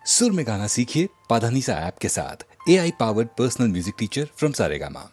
सुर में गाना सीखिए पाधानीसा ऐप के साथ। AI powered personal music teacher from Saregama.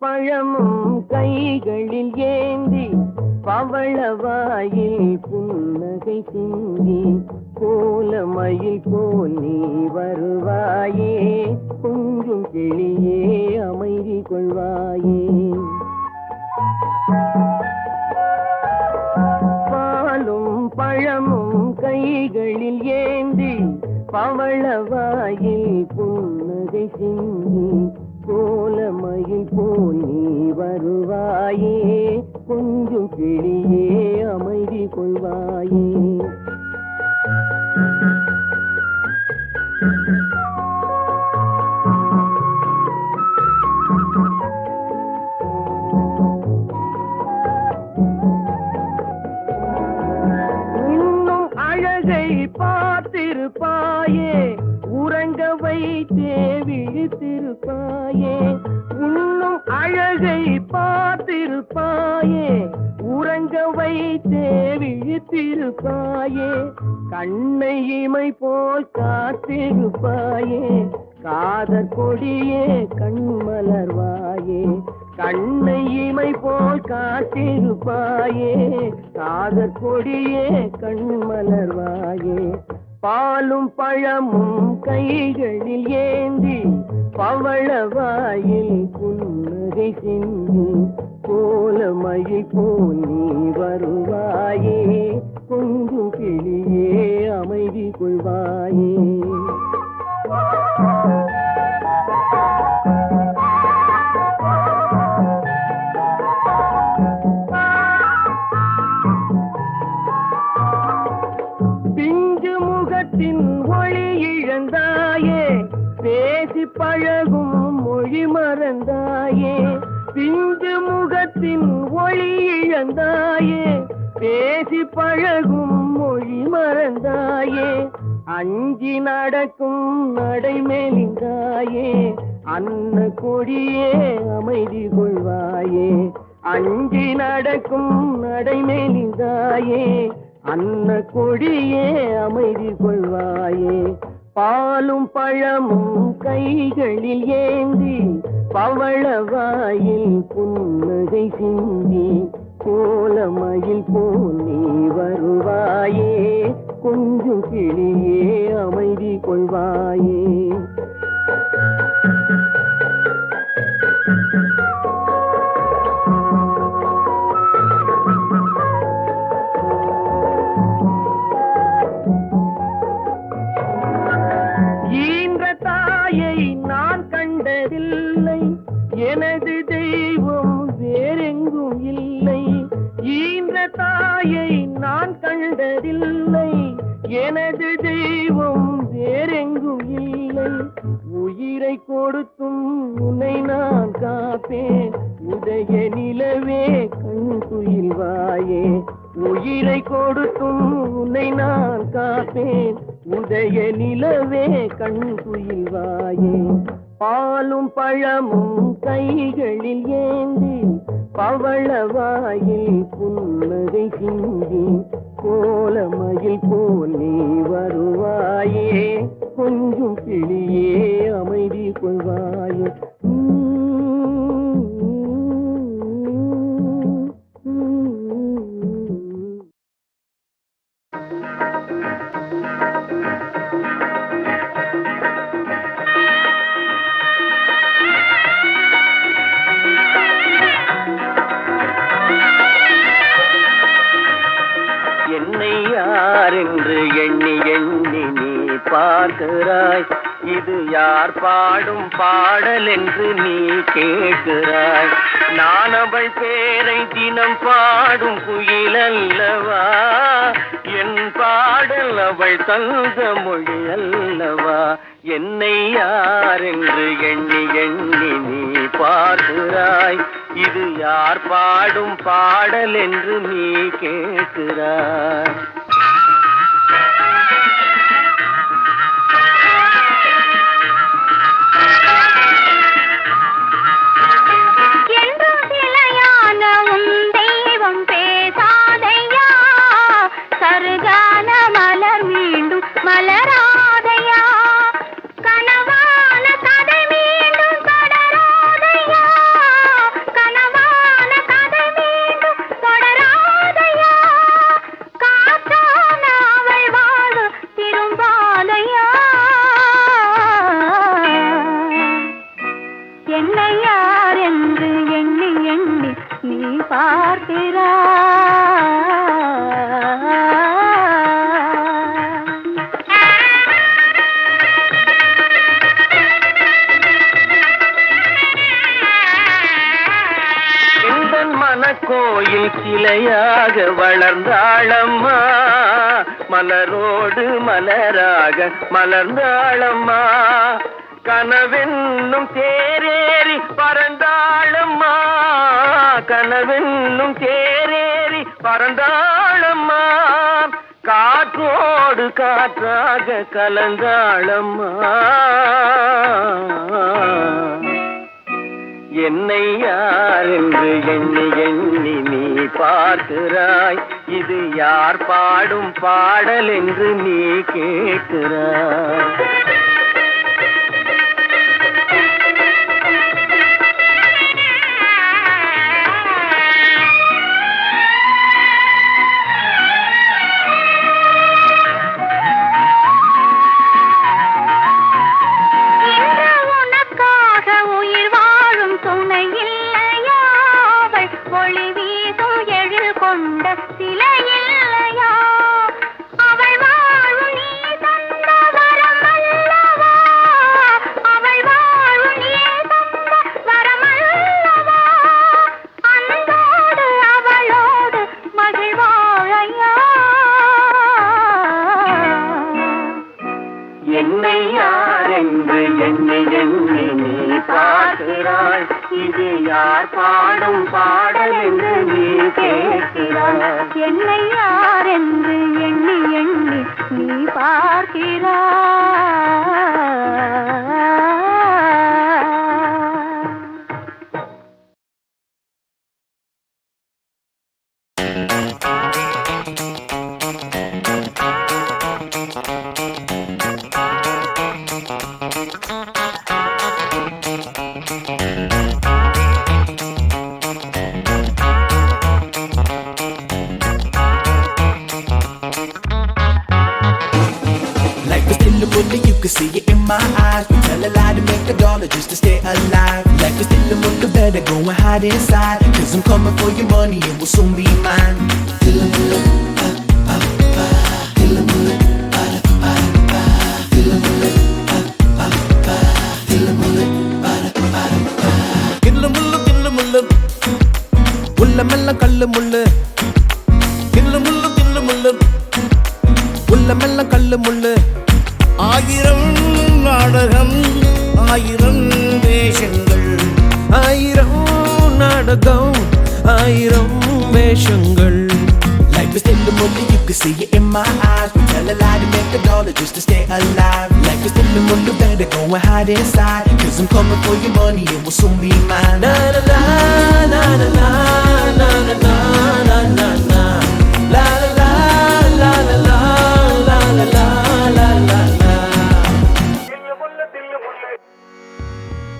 பழமும் கைகளில் ஏந்தி பவளவாயில் புன்னகை சிந்தி கோலமயில் போல் நீ வருவாயே, கொஞ்சம் கிளியே அமைதி கொள்வாயே. பாலும் பழமும் கைகளில் ஏந்தி பவளவாயில் புன்னகை சிந்தி கோலமயில் போல் நீ வருவாயே, கொஞ்சம் கிளியே அமைதி கொள்வாயே. இன்னும் அழகை பார்த்திருப்பாயே, உறங்க வைத்தே விழித்திருப்பாயே. இன்னும் அழகை பார்த்திருப்பாயே, உறங்க வைத்தே விழித்திருப்பாயே. கண்ணை இமை போல் காத்திருப்பாயே, காதற் கொடியே கண்மலர்வாயே. கண்ணை இமை போல் காத்திருப்பாயே, காதற் கொடியே கண்மலர்வாயே. பாலும் பழமும் கைகளில் ஏந்தி பவளவாயில் புன்னகை சிந்தி கோலமயில் போல் நீ வருவாயே, கொஞ்சம் கிளியே அமைதி கொள்வாயே. ஒளி இழந்தாயே, பேசி பழகும் மொழி மறந்தாயே. பிஞ்சு முகத்தின் ஒளி இழந்தாயே, பேசி பழகும் மொழி மறந்தாயே. அஞ்சி நடக்கும் நடை மெலிந்தாயே, அன்ன கொடியே அமைதி கொள்வாயே. அஞ்சி நடக்கும் நடை மெலிந்தாயே, அன்ன கொடியே அமைதி கொள்வாயே. பாலும் பழமும் கைகளில் ஏந்தி பவளவாயில் புன்னகை சிந்தி கோலமயில் போல் நீ வருவாயே, கொஞ்சம் கிளியே அமைதி கொள்வாயே. எனது தெய்வம் வேறெங்கும் இல்லை, ஈன்ற தாயை நான் கண்டதில்லை. எனது தெய்வம் வேறெங்கும் இல்லை, உயிரை கொடுத்தும் உன்னை நான் காப்பேன். உதய நிலவே கண் துயில்வாயே, உயிரை கொடுத்தும் உன்னை நான் காப்பேன். உதய நிலவே கண் துயில்வாயே. பாலும் பழமும் கைகளில் ஏந்தி பவளவாயில் புன்னகை சிந்தி கோலமயில் போல் நீ வருவாயே, கொஞ்சம் கிளியே அமைதி கொள்வாயே. என்னை யார் என்று எண்ணி எண்ணி நீ பார்க்கிறாய், இது யார் பாடும் பாடல் என்று நீ கேட்கிறாய். நான் அவள் பேரை தினம் பாடும் குயில் அல்லவா, என் பாடல் அவள் தந்த மொழி அல்லவா. என்னை யார் என்று எண்ணி எண்ணி நீ பார்க்கிறாய். இது யார் பாடும் பாடல் என்று நீ கேட்கிறாய். மலராதையா கனவான கதை மீண்டும் தொடராதையா, கனவான கதை மீண்டும் தொடராதையா, காற்றான அவள் வாழ திரும்பாதையா. என்னை யார் என்று எண்ணி எண்ணி நீ பார்க்கிறாய். கோயில் சிலையாக வளர்ந்தாளம்மா, மலரோடு மலராக மலர்ந்தாளம்மா. கனவென்னும் தேரேறி பறந்தாளம்மா, கனவென்னும் தேரேறி பறந்தாளம்மா. காற்றோடு காற்றாக கலந்தாளம்மா. என்னை யார் என்று எண்ணி எண்ணி நீ பார்க்கிறாய். இது யார் பாடும் பாடல் என்று நீ கேட்கிறாய். என்னை யார் என்று எண்ணி எண்ணி நீ பார்க்கிறாய். இது யார் பாடும் பாடல் என்று நீ கேட்கிறாய். என்னை யார் என்று எண்ணி எண்ணி நீ பார்க்கிறாய். You can see it in my eyes. We tell a lie to make a dollar just to stay alive. Like we're still in the better, go and hide inside. Cause I'm coming for your money, it will soon be mine. உள்ளமெல்லாம் கல்லு முள்ளு, கில்லு முள்ளு கில்லு முள்ளு, உள்ளமெல்லாம் கல்லு முள்ளு. ஆயிரம் நாடகம் ஆயிரம் வேஷங்கள், ஆயிரம் நாடகம் ஆயிரம் வேஷங்கள். Life is still a movie, you can see it in my eyes. We tell a lie to make a dollar just to stay alive. Life is still a movie, better go and hide inside. Cause I'm coming for your money, it will soon be mine. Na na na na na na na na na na na na. La la la la la la la la la la la.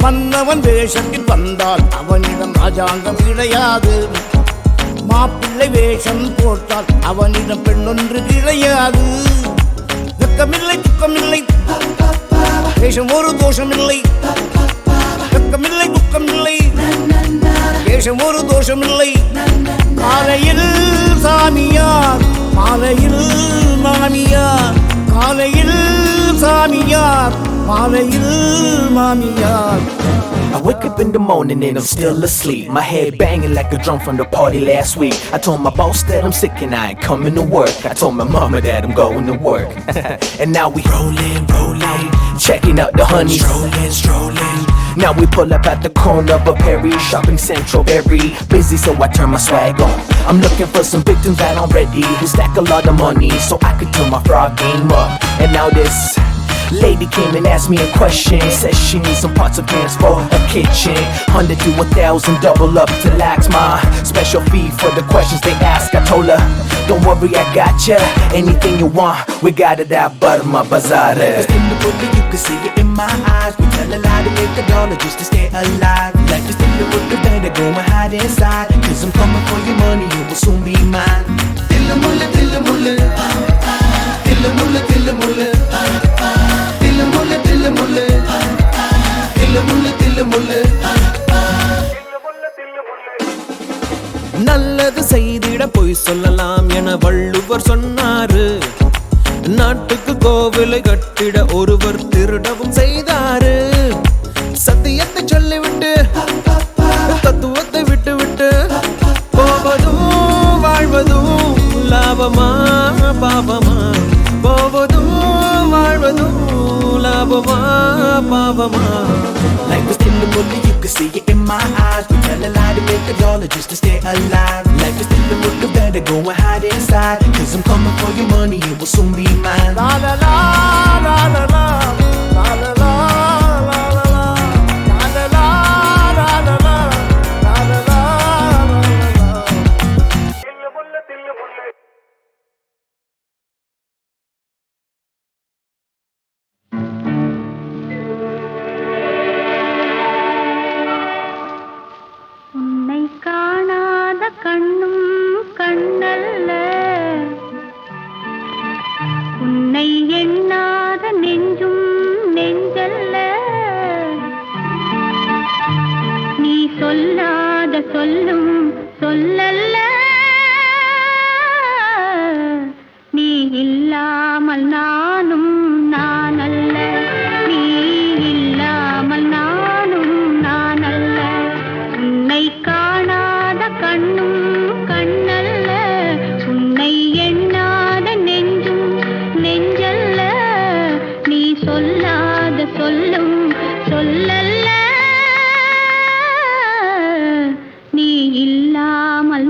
மன்னவன் வேஷத்தில் வந்தால் அவனிடம் ராஜாங்கம் கிடையாது. மாப்பிள்ளை வேஷம் போட்டால் அவனிடம் பெண்ணொன்று கிடையாது. வெக்கமில்லை துக்கமில்லை, வேஷம் ஒரு தோஷமில்லை. வெக்கமில்லை துக்கமில்லை, வேஷம் ஒரு தோஷமில்லை. காலையில் சாமியார், மாலையில் மாமியார். காலையில் சாமியார், மாலையில் மாமியார். I wake up in the morning and I'm still asleep. My head banging like a drum from the party last week. I told my boss that I'm sick and I ain't coming to work. I told my mama that I'm going to work. And now we rolling, checking out the honey. Strolling. Now we pull up at the corner of a Perry shopping central, very busy, so I turn my swag on. I'm looking for some victims that I'm ready who stack a lot of money so I could turn my frog game up. And now this lady came and asked me a question. Says she needs some pots of pans for her kitchen. 100 to 1,000, double up to lax. My special fee for the questions they ask. I told her, don't worry, I got ya. Anything you want, we got it at Burma Bazaar. It's in the book, you can see it in my eyes. We tell a lie to make the dollar just to stay alive. Life is still with the better, go and hide inside. Cause I'm coming for your money, you will soon be mine. Dilla mulla, dilla mulla. Dilla mulla, dilla mulla. Dilla mulla, dilla mulla. Dilla mulla, dilla mulla. நல்லது செய்திட பொய் சொல்லலாம் என வள்ளுவர் சொன்னாரு. நாட்டுக்கு கோவிலை கட்டிட ஒருவர் திருடவும் செய்தாரு. சத்தியத்தை சொல்லிவிட்டு தத்துவத்தை விட்டு விட்டு போவதும் வாழ்வதும் லாபமா பாவமா, போவதும் வாழ்வதும் லாபமா பாவமா. Life is still a movie, you can see it in my eyes. We tell a lie to make a dollar just to stay alive. Life is still a movie, better go and hide inside. Cause I'm coming for your money, it will soon be mine. La la la la la la la la la la la la la la la la la la. உன்னை காணாத கண்ணும் கண்ணல்ல, உன்னை எண்ணாத நெஞ்சும் நெஞ்சல்ல, நீ சொல்லாத சொல்லும் சொல்லல்ல, நீ இல்லாமல் நானும் நானல்ல, நீ இல்லாமல் நானும் நானல்ல. உன்னை காணாத கண்ணும் கண்ணல்ல, உன்னை எண்ணாத நெஞ்சும் நெஞ்சல்ல, நீ சொல்லாத சொல்லும் சொல்லல்ல, நீ இல்லாமல்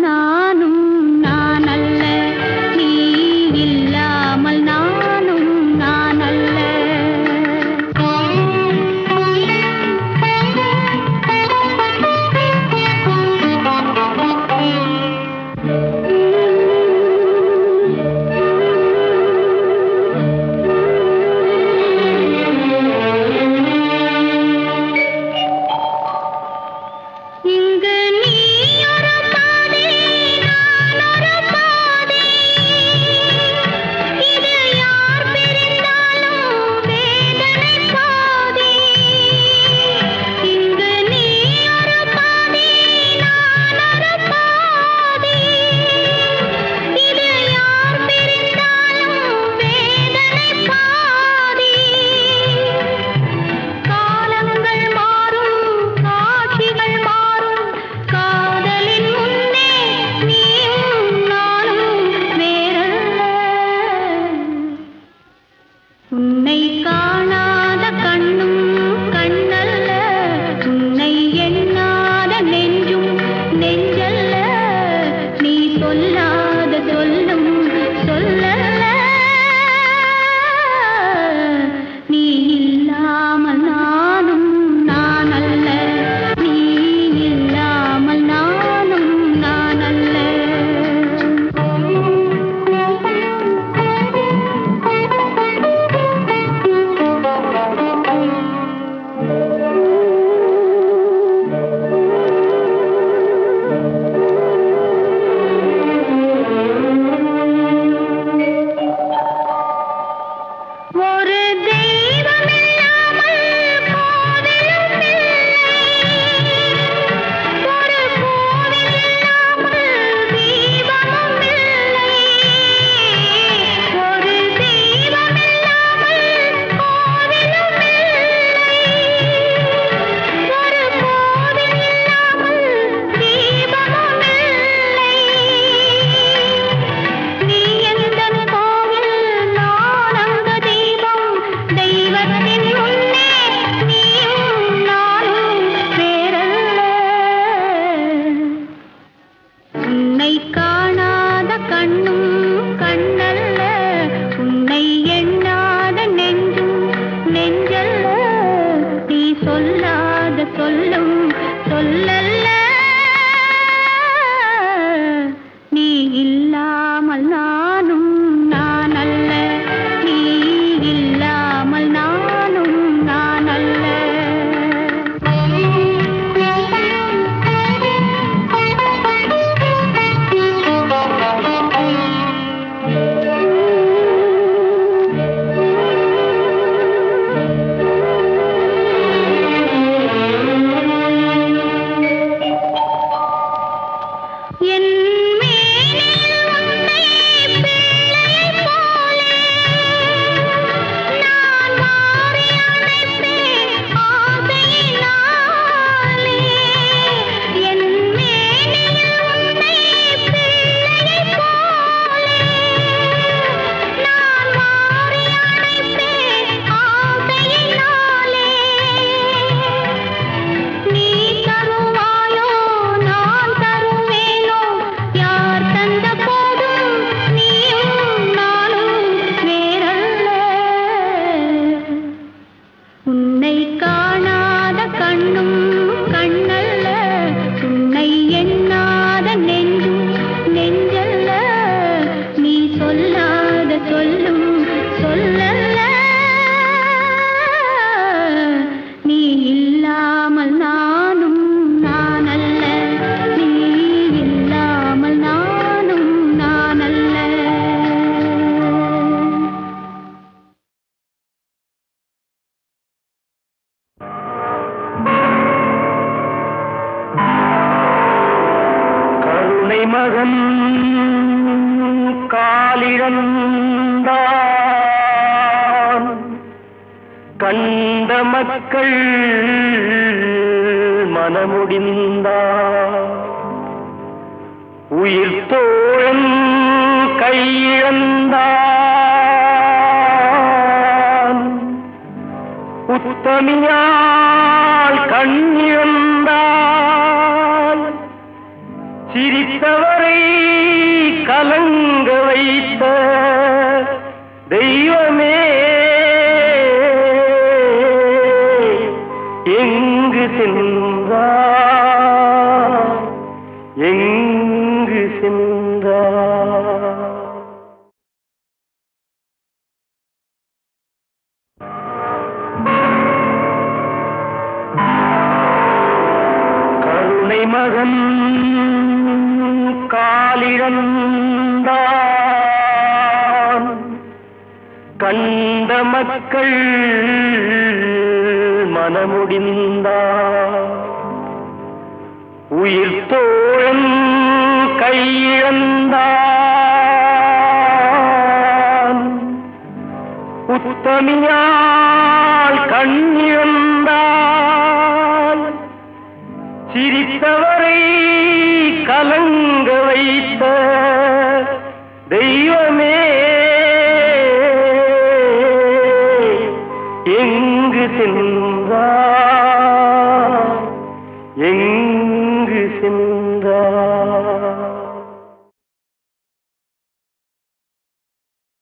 சொல்லும் சொல்லல்ல. நீ இல்லாமல் நானும் நான் அல்ல, நீ இல்லாமல் நானும் நான் அல்ல. என் மேனில் உன்னை பிள்ளையைப் போலே நான் மாறி அழைப்பேன் ஆசையினாலே. என் மேனில் உன்னை பிள்ளையைப் போலே நான் மாறி அழைப்பேன் ஆசையினாலே. நீ தருவாயோ நான் தருவேனோ, யார் தந்த போதும் நீயும் நானும் வேறல்ல. உன்னை காணாத கண்ணும் கண்ணல்ல, உன்னை எண்ணாத நெஞ்சும் நெஞ்சல்ல. நீ சொல்லாத சொல்லும் சொல்லல்ல. நீ இல்லாமல் நானும் நான் அல்ல, நீ இல்லாமல் நானும் நான் அல்ல. கருணை மகன் காலிழந்தான், கண்ட மக்கள் மனமுடிந்தார். உயிர் தோழன் கையிழந்தான், உத்தமியால் கண்ணிழந்தால். சிரித்தவரை கலங்க வைத்த தெய்வமே எங்கு சென்றார், எங்கு சென்றார்? கருணை மகன் காலிழந்தான், கண்ட மக்கள் மனமுடிந்தார். உயிர் தோழன் கையிழந்தான், உத்தமியால் கண்ணிழந்தால். சிரித்தவரை கலங்க வைத்த